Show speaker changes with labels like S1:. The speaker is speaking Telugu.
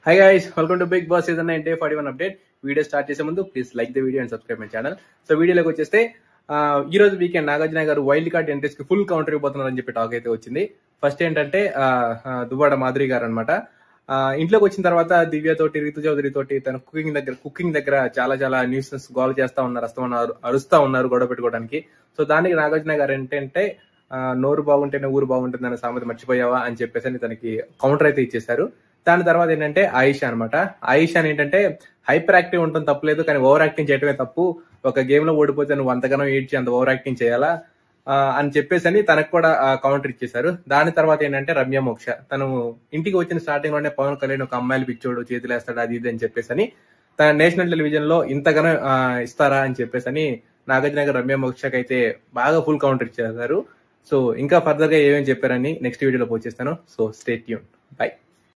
S1: Hi guys, welcome to Big Boss Season 9 Day 41 update. Video start చేసే ముందు please like the video and subscribe my channel. So వీడియోలోకి వచ్చేస్తే ఈ రోజు వీకెండ్ నాగార్జున గారు వైల్డ్ కార్డ్ ఎంట్రీస్ కి ఫుల్ కౌంటర్ ఇవ్వబోతున్నారని చెప్పి టాక్ అయితే వచ్చింది. ఫస్ట్ ఏంటంటే దువ్వాడ మాధురి గారు అనమాట. ఇంట్లోకి వచ్చిన తర్వాత దివ్యతోటి రితు చౌదరి తోటి తన కుకింగ్ దగ్గర చాలా న్యూసెన్స్ గోల్ చేస్తా ఉన్నారు, అరుస్తా ఉన్నారు గొడవ పెట్టుకోవడానికి. సో దానికి నాగార్జున గారు ఏంటంటే నోరు బాగుంటేనే ఊరు బాగుంటుంది అనే సామెత మర్చిపోయావా అని చెప్పేసి తనకి కౌంటర్ అయితే ఇచ్చేశారు. దాని తర్వాత ఏంటంటే ఆయిషా అనమాట. ఆయిషా ఏంటంటే హైపర్ యాక్టివ్ ఉంటుంది తప్పలేదు, కానీ ఓవర్ యాక్టింగ్ చేయడమే తప్పు. ఒక గేమ్ లో ఓడిపోతే నువ్వు అంతగానో ఏడ్చి అంత ఓవర్ యాక్టింగ్ చేయాలా అని చెప్పేసి తనకు కూడా కౌంటర్ ఇచ్చేశారు. దాని తర్వాత ఏంటంటే రమ్య మోక్ష తను ఇంటికి వచ్చిన స్టార్టింగ్ లోనే పవన్ కళ్యాణ్ ఒక అమ్మాయిలు పిచ్చోడు చేతులు వేస్తాడు అది ఇది అని చెప్పేసి తన నేషనల్ టెలివిజన్ లో ఇంతగానో ఇస్తారా అని చెప్పేసి నాగార్జున గారు రమ్య మోక్షకి అయితే బాగా ఫుల్ కౌంటర్ ఇచ్చేశారు. సో ఇంకా ఫర్దర్ గా ఏమేమి చెప్పారని నెక్స్ట్ వీడియోలో పోస్ట్ చేస్తాను. So stay tune.